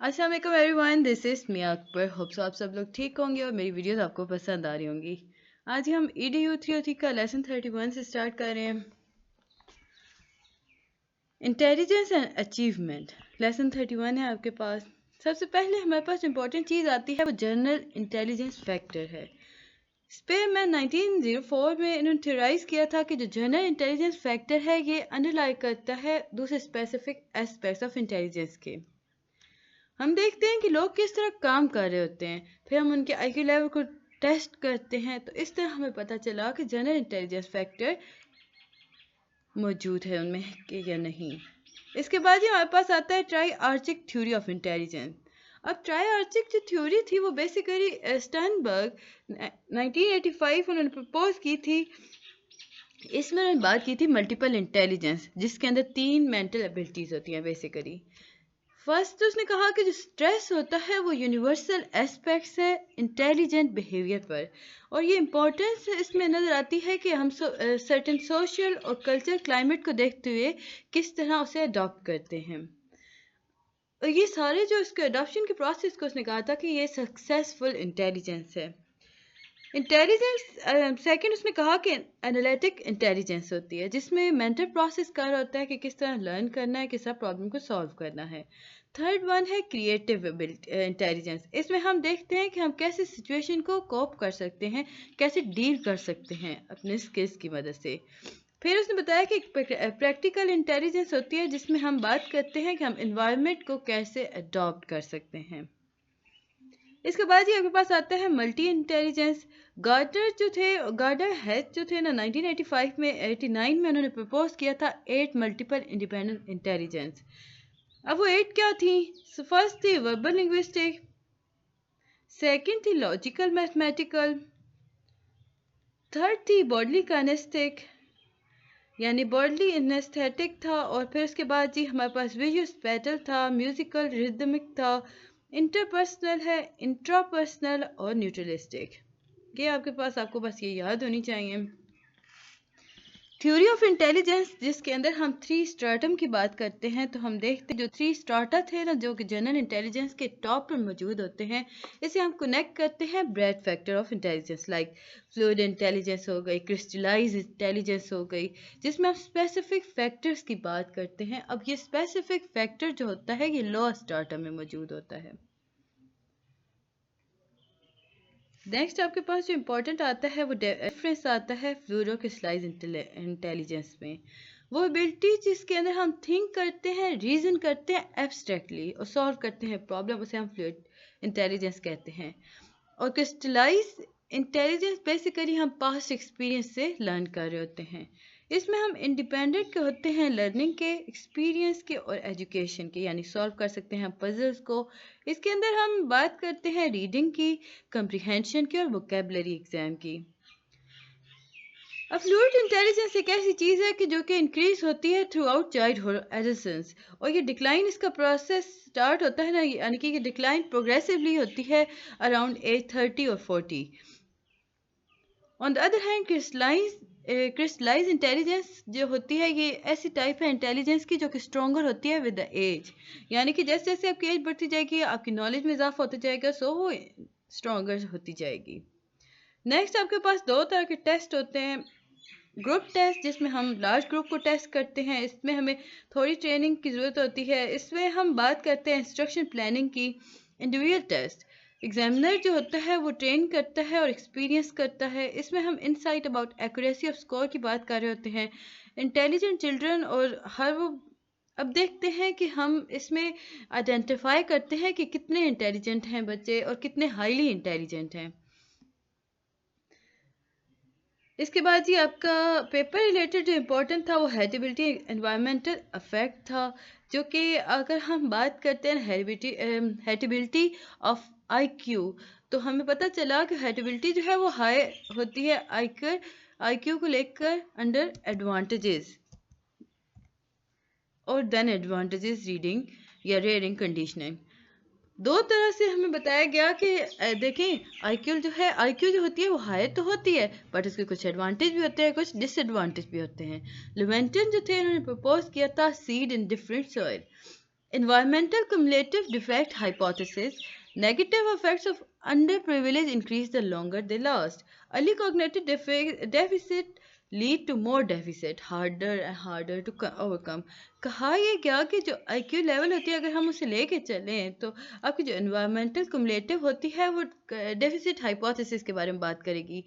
अस्सलाम वालेकुम everyone, this is Miya Akbar. Hope so आप सब लोग ठीक होंगे और मेरी वीडियोस आपको पसंद आ रही होंगी। आज हम EDU 303 का लेसन 31 से स्टार्ट कर रहे हैं। इंटेलिजेंस एंड अचीवमेंट लेसन 31 है आपके पास। सबसे पहले हमारे पास इंपॉर्टेंट चीज़ आती है, वो जनरल इंटेलिजेंस फैक्टर है। इस पर मैं 1904 में इन्होंने थ्योराइज किया था कि जो जनरल इंटेलिजेंस फैक्टर है ये अंडरलाई करता है दूसरे स्पेसिफिक एस्पेक्ट्स ऑफ इंटेलिजेंस के। हम देखते हैं कि लोग किस तरह काम कर रहे होते हैं, फिर हम उनके IQ लेवल को टेस्ट करते हैं, तो इस तरह हमें पता चला कि जनरल इंटेलिजेंस फैक्टर मौजूद है उनमें कि या नहीं। इसके बाद ही हमारे पास आता है ट्राई आर्चिक थ्योरी ऑफ इंटेलिजेंस। अब ट्राई आर्चिक जो थ्योरी थी वो बेसिकली स्टर्नबर्ग 1985 उन्होंने प्रपोज की थी। इसमें उन्होंने बात की थी मल्टीपल इंटेलिजेंस, जिसके अंदर 3 मेंटल एबिलिटीज होती हैं बेसिकली। फर्स्ट तो उसने कहा कि जो स्ट्रेस होता है वो यूनिवर्सल एस्पेक्ट्स है इंटेलिजेंट बिहेवियर पर, और ये इम्पोर्टेंस इसमें नज़र आती है कि हम सर्टेन सोशल और कल्चर क्लाइमेट को देखते हुए किस तरह उसे अडॉप्ट करते हैं। और ये सारे जो इसके अडॉप्शन के प्रोसेस को उसने कहा था कि ये सक्सेसफुल इंटेलिजेंस है। इंटेलिजेंस सेकंड उसने कहा कि एनालिटिक इंटेलिजेंस होती है, जिसमें मेंटल प्रोसेस कर रहा होता है कि किस तरह लर्न करना है, किस तरह प्रॉब्लम को सॉल्व करना है। थर्ड वन है क्रिएटिव इंटेलिजेंस। इसमें हम देखते हैं कि हम कैसे सिचुएशन को कोप कर सकते हैं, कैसे डील कर सकते हैं अपने स्किल्स की मदद से। फिर उसने बताया कि प्रैक्टिकल इंटेलिजेंस होती है, जिसमें हम बात करते हैं कि हम इन्वायरमेंट को कैसे अडॉप्ट कर सकते हैं। इसके बाद ही आपके पास आता है मल्टी इंटेलिजेंस। गार्डर हेड जो थे ना 1985 में 89 में उन्होंने प्रपोज किया था 8 मल्टीपल इंडिपेंडेंट इंटेलिजेंस। अब वो 8 क्या थी? फर्स्ट थी वर्बल लिंग्विस्टिक, सेकंड थी लॉजिकल मैथमेटिकल, थर्ड थी बॉडली काइनेस्टिक यानी बॉडली इनेस्थेटिक था, और फिर उसके बाद जी हमारे पास विजुअल स्पेटल था, म्यूजिकल रिदमिक था, इंटरपर्सनल है, इंट्रापर्सनल और न्यूट्रलिस्टिक। ये आपके पास, आपको बस ये याद होनी चाहिए। थ्योरी ऑफ इंटेलिजेंस जिसके अंदर हम 3 स्ट्राटम की बात करते हैं, तो हम देखते हैं जो 3 स्ट्राटा थे ना, जो कि जनरल इंटेलिजेंस के टॉप पर मौजूद होते हैं, इसे हम कनेक्ट करते हैं bread factor of intelligence, like fluid intelligence हो गई, क्रिस्टलाइज इंटेलिजेंस हो गई, जिसमें हम स्पेसिफिक फैक्टर्स की बात करते हैं। अब ये स्पेसिफिक फैक्टर जो होता है ये लोअर स्ट्राटा में मौजूद होता है। नेक्स्ट आपके पास जो इम्पोर्टेंट आता है वो डिफरेंस आता है फ्लूइड और क्रिस्टलाइज इंटेलिजेंस में। वो एबिलिटी जिसके अंदर हम थिंक करते हैं, रीजन करते हैं एब्स्ट्रैक्टली और सॉल्व करते हैं प्रॉब्लम, उसे हम फ्लूइड इंटेलिजेंस कहते हैं। और क्रिस्टलाइज इंटेलिजेंस बेसिकली हम पास्ट एक्सपीरियंस से लर्न कर रहे होते हैं। इसमें हम इंडिपेंडेंट के होते हैं लर्निंग के, एक्सपीरियंस के और एजुकेशन के, यानी सॉल्व कर सकते हैं पजल्स को। इसके अंदर हम बात करते हैं रीडिंग की, कंप्रीहेंशन की और वोकेबलरी एग्जाम की। अब फ्लूइड इंटेलिजेंस एक ऐसी चीज़ है कि जो कि इंक्रीज होती है थ्रू आउट चाइल्डहुड एडोलेसेंस, और ये डिक्लाइन इसका प्रोसेस स्टार्ट होता है ना, यानी कि ये डिक्लाइन प्रोग्रेसिवली होती है अराउंड एज 30 और 40। On the other hand crystallise intelligence जो होती है ये ऐसी टाइप है इंटेलिजेंस की जो कि स्ट्रॉन्गर होती है विद द एज, यानी कि जैसे जैसे आपकी एज बढ़ती जाएगी आपकी नॉलेज में इजाफा होता जाएगा, सो वो स्ट्रॉन्गर होती जाएगी। नेक्स्ट आपके पास 2 तरह के टेस्ट होते हैं। ग्रुप टेस्ट जिसमें हम लार्ज ग्रुप को टेस्ट करते हैं, इसमें हमें थोड़ी ट्रेनिंग की ज़रूरत होती है। इसमें हम बात करते हैं इंस्ट्रक्शन प्लानिंग की। इंडिविजुअल टेस्ट एग्जामिनर जो होता है वो ट्रेन करता है और एक्सपीरियंस करता है। इसमें हम insight about accuracy off score की बात कर रहे होते हैं। इंटेलिजेंट चिल्ड्रन और हर वो, अब देखते हैं कि हम इसमें आइडेंटिफाई करते हैं कि कितने इंटेलिजेंट हैं बच्चे और कितने हाईली इंटेलिजेंट हैं। इसके बाद जी आपका पेपर रिलेटेड जो इम्पोर्टेंट था वो हेरिडिटी एनवायरमेंटल अफेक्ट था, जो कि अगर हम बात करते हैं हेरिडिटी ऑफ IQ, तो हमें पता चला कि हेरिडिटी जो है वो हाई होती है IQ को लेकर अंडर एडवांटेजेस और देन एडवांटेजेस रीडिंग या रेयरिंग कंडीशनिंग। 2 तरह से हमें बताया गया कि देखें IQ जो होती है वो हाई तो होती है, बट उसके कुछ एडवांटेज भी होते हैं, कुछ डिसएडवांटेज भी होते हैं। लेवेंटन जो थे उन्होंने प्रपोज किया था seed in different soil. Environmental cumulative defect hypothesis. Negative effects of underprivilege increase the longer they last. Early cognitive deficit lead to more deficit, harder and harder to overcome. कहा ये क्या कि जो IQ लेवल होती है अगर हम उसे लेके चलें तो आपकी जो एनवायरमेंटल कुमुलेटिव होती है वो डेफिसिट हाइपोथेसिस के बारे में बात करेगी.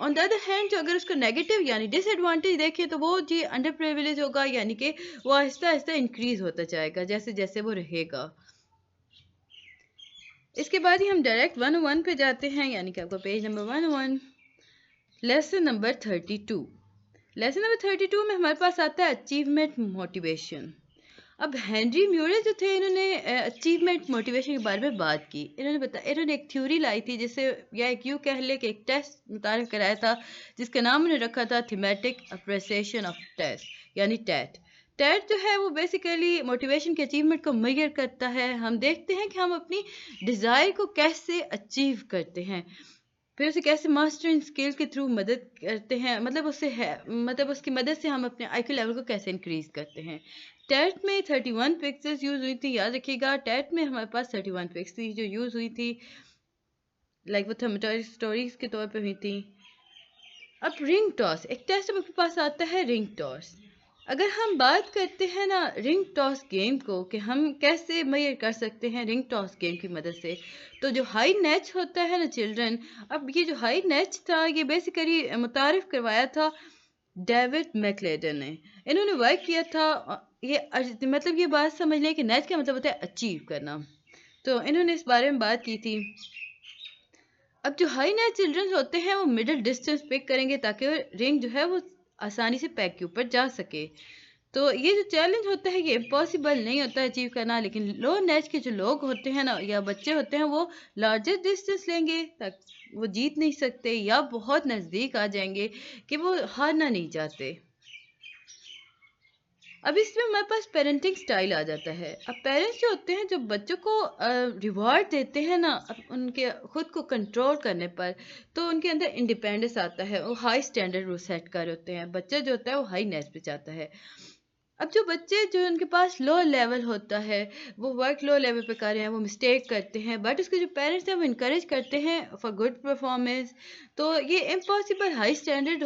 ऑन द अदर हैंड जो अगर उसको नेगेटिव यानी डिसएडवांटेज देखें तो वो जी अंडर प्रिविलेज होगा यानी कि वो आहिस्ता आहिस्ता इंक्रीज होता जाएगा जैसे जैसे वो रहेगा. इसके बाद ही हम डायरेक्ट 101 पे जाते हैं यानी कि आपका page number 101 lesson number 32. Lesson number 32 में हमारे पास आता है अचीवमेंट मोटिवेशन. अब हेनरी म्यूरे जो थे इन्होंने अचीवमेंट मोटिवेशन के बारे में बात की. इन्होंने एक थ्योरी लाई थी जिसे या एक यूँ कह ले कि एक टेस्ट मुतारिफ कराया था जिसका नाम उन्होंने रखा था थीमेटिक अप्रिसिएशन ऑफ टेस्ट यानी टैट. टैट जो है वो बेसिकली मोटिवेशन के अचीवमेंट को मेजर करता है. हम देखते हैं कि हम अपनी डिज़ायर को कैसे अचीव करते हैं, फिर उसे कैसे मास्टरिंग स्किल के थ्रू मदद करते हैं, मतलब उसकी मदद से हम अपने IQ लेवल को कैसे इंक्रीज करते हैं. टेट में 31 पिक्सेस यूज़ हुई थी. याद रखिएगा टेट में हमारे पास 31 पिक्सेस जो यूज़ हुई थी लाइक वो थर्मेटोरी स्टोरीज के तौर पे हुई थी. अब रिंग टॉस एक टेस्ट आपके पास आता है. रिंग टॉस अगर हम बात करते हैं ना रिंग टॉस गेम को कि हम कैसे मेजर कर सकते हैं रिंग टॉस गेम की मदद से, तो जो हाई नैच होता है ना चिल्ड्रन, अब ये जो हाई नैच था ये बेसिकली मुतारिफ करवाया था डेविड मैकलेडन ने. इन्होंने वर्क किया था ये मतलब ये बात समझ लें कि नैच का मतलब होता है अचीव करना, तो इन्होंने इस बारे में बात की थी. अब जो हाई नैच चिल्ड्रन होते हैं वो मिडिल डिस्टेंस पिक करेंगे ताकि रिंग जो है वो आसानी से पैक के ऊपर जा सके. तो ये जो चैलेंज होता है ये इम्पॉसिबल नहीं होता है अचीव करना, लेकिन लो नैच के जो लोग होते हैं ना या बच्चे होते हैं वो लार्जर डिस्टेंस लेंगे ताकि वो जीत नहीं सकते या बहुत नज़दीक आ जाएंगे कि वो हारना नहीं चाहते. अब इसमें हमारे पास पेरेंटिंग स्टाइल आ जाता है. अब पेरेंट्स जो होते हैं जो बच्चों को रिवॉर्ड देते हैं ना उनके खुद को कंट्रोल करने पर, तो उनके अंदर इंडिपेंडेंस आता है. वो हाई स्टैंडर्ड वो सेट कर रहे होते हैं. बच्चा जो होता है वो हाई नेस पे चाहता है. अब जो बच्चे जो उनके पास लो लेवल होता है वो वर्क लो लेवल पे कर रहे हैं, वो मिस्टेक करते हैं, बट उसके जो पेरेंट्स हैं वो इनकरेज करते हैं फॉर गुड परफॉर्मेंस. तो ये इम्पॉसिबल हाई स्टैंडर्ड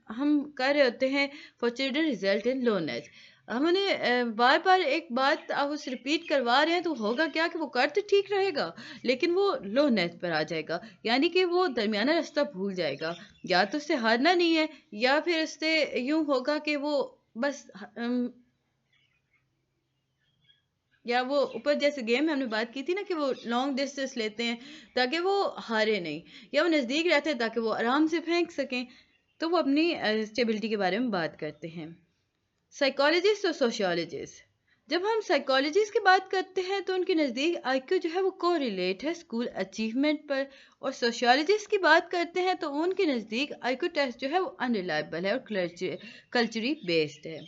हम कर रहे होते हैं फॉर चिल्ड्रन रिजल्ट इन लो नैच. हम उन्हें बार बार एक बात आप उसे रिपीट करवा रहे हैं तो होगा क्या कि वो कर तो ठीक रहेगा लेकिन वो लो नैच पर आ जाएगा यानी कि वो दरमियाना रास्ता भूल जाएगा. या तो उससे हारना नहीं है या फिर उससे यूं होगा कि वो बस या वो ऊपर जैसे गेम में हमने बात की थी ना कि वो लॉन्ग डिस्टेंस लेते हैं ताकि वो हारे नहीं, या वो नज़दीक रहते हैं ताकि वो आराम से फेंक सकें. तो वो अपनी स्टेबिलिटी के बारे में बात करते हैं. साइकोलॉजिस्ट और सोशियोलॉजिस्ट, जब हम साइकोलॉजिस्ट की बात करते हैं तो उनके नज़दीक IQ जो है वो को रिलेट है स्कूल अचीवमेंट पर, और सोशियोलॉजिस्ट की बात करते हैं तो उनके नज़दीक IQ टेस्ट जो है वो अनरिलायबल है और कल्चरी बेस्ड है.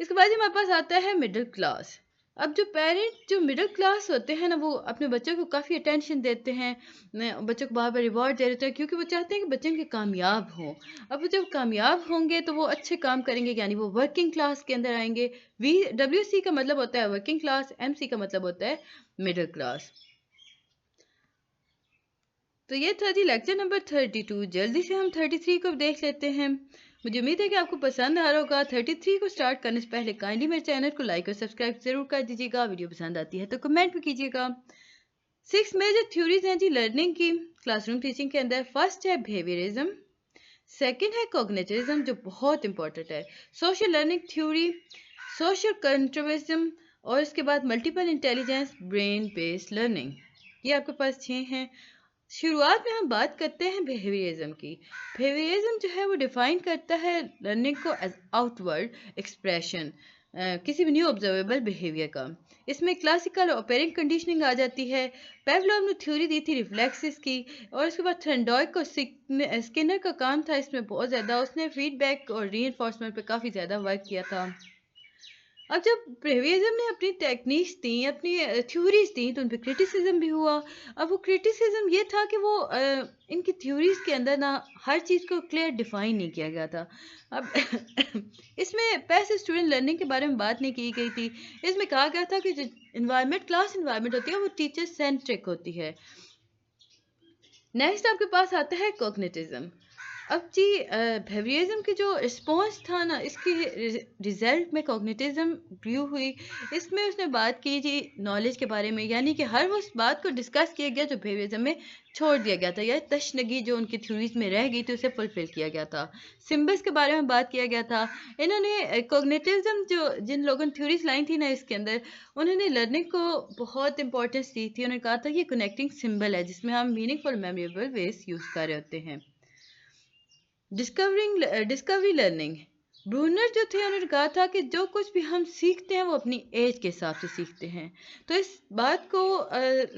इसके बाद हमारे पास आता है मिडिल क्लास. अब जो पेरेंट जो मिडिल क्लास होते हैं ना वो अपने बच्चों को काफ़ी अटेंशन देते हैं, बच्चों को बार बार रिवॉर्ड दे देते हैं क्योंकि वो चाहते हैं कि बच्चे उनके कामयाब हों. अब वो जब कामयाब होंगे तो वो अच्छे काम करेंगे यानी वो वर्किंग क्लास के अंदर आएंगे. WC का मतलब होता है वर्किंग क्लास, MC का मतलब होता है मिडिल क्लास. तो ये था जी लेक्चर नंबर 32. जल्दी से हम 33 को देख लेते हैं. मुझे उम्मीद है कि आपको पसंद आ रहा होगा. 33 को स्टार्ट करने से पहले काइंडली मेरे चैनल को लाइक और सब्सक्राइब जरूर कर दीजिएगा. वीडियो पसंद आती है तो कमेंट भी कीजिएगा. 6 मेजर थ्योरीज हैं जी लर्निंग की क्लासरूम टीचिंग के अंदर. फर्स्ट है बिहेवियरिज्म, सेकंड है कॉग्निटिविज्म जो बहुत इंपॉर्टेंट है, सोशल लर्निंग थ्योरी, सोशल कंट्रोविज्म, और इसके बाद multiple intelligence brain based learning. ये आपके पास 6 हैं. शुरुआत में हम बात करते हैं बिहेवियरिज्म की. बिहेवियरिज्म जो है वो डिफाइन करता है लर्निंग को एज आउटवर्ड एक्सप्रेशन किसी भी न्यू ऑब्जर्वेबल बिहेवियर का. इसमें क्लासिकल और पेरेंट कंडीशनिंग आ जाती है. पेवलोव ने थ्योरी दी थी रिफ्लेक्सिस की, और उसके बाद थर्नडॉइक और स्किनर का काम था इसमें बहुत ज़्यादा. उसने फीडबैक और रीइंफोर्समेंट पे काफ़ी ज़्यादा वर्क किया था. अब जब बेहवियरिज्म ने अपनी टेक्निक्स दी, अपनी थ्योरीज दी, तो उन पे क्रिटिसिज्म भी हुआ। अब वो क्रिटिसिज्म ये था कि वो इनकी थ्योरीज के अंदर ना हर चीज़ को क्लियर डिफाइन नहीं किया गया था। अब इसमें पैसिव स्टूडेंट लर्निंग के बारे में बात नहीं की गई थी। इसमें कहा गया था कि जो इन्वायरमेंट, क्लास इन्वायरमेंट होती है वो टीचर सेंट्रिक होती है। नेक्स्ट आपके पास आता है कॉग्निटिज्म। अब जी बेहवियरिज्म की जो रिस्पॉन्स था ना, इसके रिजल्ट में कॉग्निटिज्म ग्रू हुई। इसमें उसने बात की जी नॉलेज के बारे में, यानी कि हर उस बात को डिस्कस किया गया जो बेहवियरिज्म में छोड़ दिया गया था, या तशनगी जो उनकी थ्योरीज में रह गई थी उसे फुलफिल किया गया था। सिम्बल्स के बारे में बात किया गया था। इन्होंने कॉग्निटिज्म जो जिन लोगों ने थ्योरीज लाई थी ना इसके अंदर, उन्होंने लर्निंग को बहुत इंपॉर्टेंस दी थी। उन्होंने कहा था कि कनेक्टिंग सिंबल है जिसमें हम मीनिंगफुल मेमोरेबल वेज यूज़ कर रहे होते हैं। डिस्कवरी लर्निंग, ब्रूनर जो थे उन्होंने कहा था कि जो कुछ भी हम सीखते हैं वो अपनी एज के हिसाब से सीखते हैं। तो इस बात को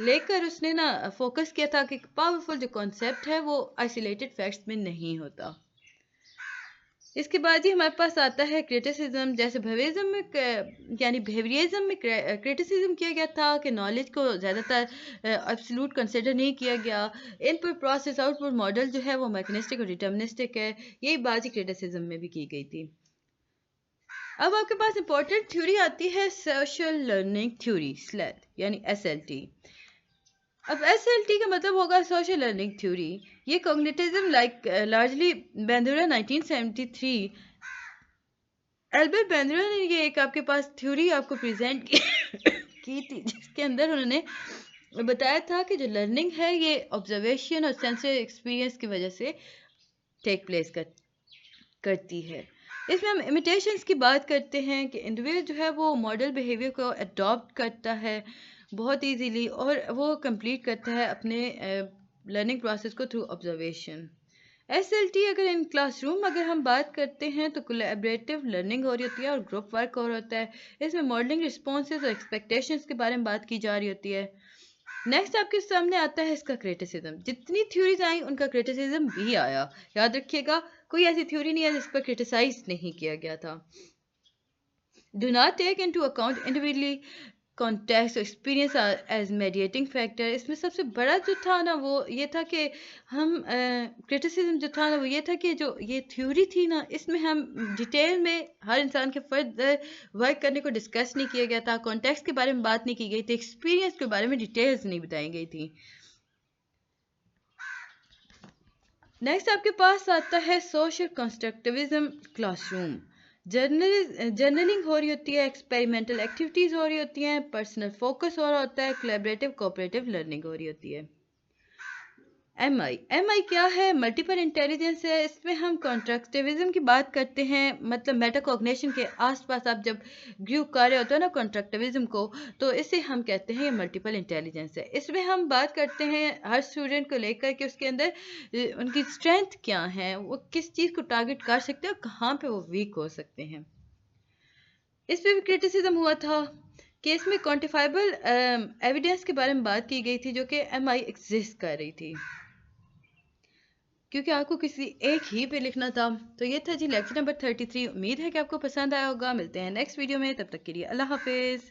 लेकर उसने ना फोकस किया था कि पावरफुल जो कॉन्सेप्ट है वो आइसोलेटेड फैक्ट्स में नहीं होता। इसके बाद ही हमारे पास आता है क्रिटिसिज्म। जैसे बेहवियरिज्म में यानी बिहेवियरिज्म में क्रिटिसिज्म किया गया था कि नॉलेज को ज़्यादातर एब्सोल्यूट कंसिडर नहीं किया गया। इनपुट प्रोसेस आउटपुट मॉडल जो है वो मैकेनिस्टिक और डिटर्मिनिस्टिक है। यही बात ही क्रिटिसिज्म में भी की गई थी। अब आपके पास इंपॉर्टेंट थ्योरी आती है सोशल लर्निंग थ्योरी स्लैट यानी SLT। अब SLT का मतलब होगा सोशल लर्निंग थ्योरी। ये कॉग्निटिज्म लार्जली बेंदुरा 1973, एल्बर्ट बेंदुरा ने ये एक आपके पास थ्योरी आपको प्रेजेंट की थी, जिसके अंदर उन्होंने बताया था कि जो लर्निंग है ये ऑब्जर्वेशन और सेंसरी एक्सपीरियंस की वजह से टेक प्लेस करती है। इसमें हम इमिटेशंस की बात करते हैं कि इंडिविजुअल जो है वो मॉडल बिहेवियर को अडॉप्ट करता है बहुत इजीली, और वो कंप्लीट करता है अपने लर्निंग प्रोसेस को थ्रू ऑब्जर्वेशन। SLT अगर इन क्लासरूम अगर हम बात करते हैं तो कोलैबोरेटिव लर्निंग हो रही होती है और ग्रुप वर्क हो रहा होता है। इसमें मॉडलिंग रिस्पॉन्सेज और एक्सपेक्टेशंस के बारे में बात की जा रही होती है। नेक्स्ट आपके सामने आता है इसका क्रिटिसिज्म। जितनी थ्योरीज आई उनका क्रिटिसिज्म भी आया। याद रखिएगा, कोई ऐसी थ्योरी नहीं है जिस पर क्रिटिसाइज नहीं किया गया था। Do not take into account individually context experience as mediating factor. इसमें सबसे बड़ा जो था ना वो ये था कि हम क्रिटिसिज्म जो था ना वो ये था कि जो ये थ्योरी थी ना इसमें हम डिटेल में हर इंसान के फर्द वर्क करने को डिस्कस नहीं किया गया था। कॉन्टेक्स्ट के बारे में बात नहीं की गई थी। एक्सपीरियंस के बारे में डिटेल्स नहीं बताई गई थी। नेक्स्ट आपके पास आता है सोशल कंस्ट्रक्टिविज्म क्लासरूम। जर्नलिंग हो रही होती है, एक्सपेरिमेंटल एक्टिविटीज़ हो रही होती हैं, पर्सनल फोकस हो रहा होता है, कोलैबोरेटिव कोऑपरेटिव लर्निंग हो रही होती है। MI क्या है? मल्टीपल इंटेलिजेंस है। इसमें हम कॉन्ट्रैक्टिविज्म की बात करते हैं, मतलब मेटाकॉग्निशन के आसपास आप जब ग्रू कर रहे होते हो ना कॉन्ट्रैक्टिविज्म को, तो इसे हम कहते हैं ये मल्टीपल इंटेलिजेंस है। इसमें हम बात करते हैं हर स्टूडेंट को लेकर कि उसके अंदर उनकी स्ट्रेंथ क्या है, वो किस चीज़ को टारगेट कर सकते हैं और कहाँ पे वो वीक हो सकते हैं। इस पे भी क्रिटिसिज्म हुआ था कि इसमें क्वांटिफाइबल एविडेंस के बारे में बात की गई थी जो कि MI एग्जिस्ट कर रही थी, क्योंकि आपको किसी एक ही पे लिखना था। तो ये था जी लेक्चर नंबर 33। उम्मीद है कि आपको पसंद आया होगा। मिलते हैं नेक्स्ट वीडियो में, तब तक के लिए अल्लाह हाफिज़।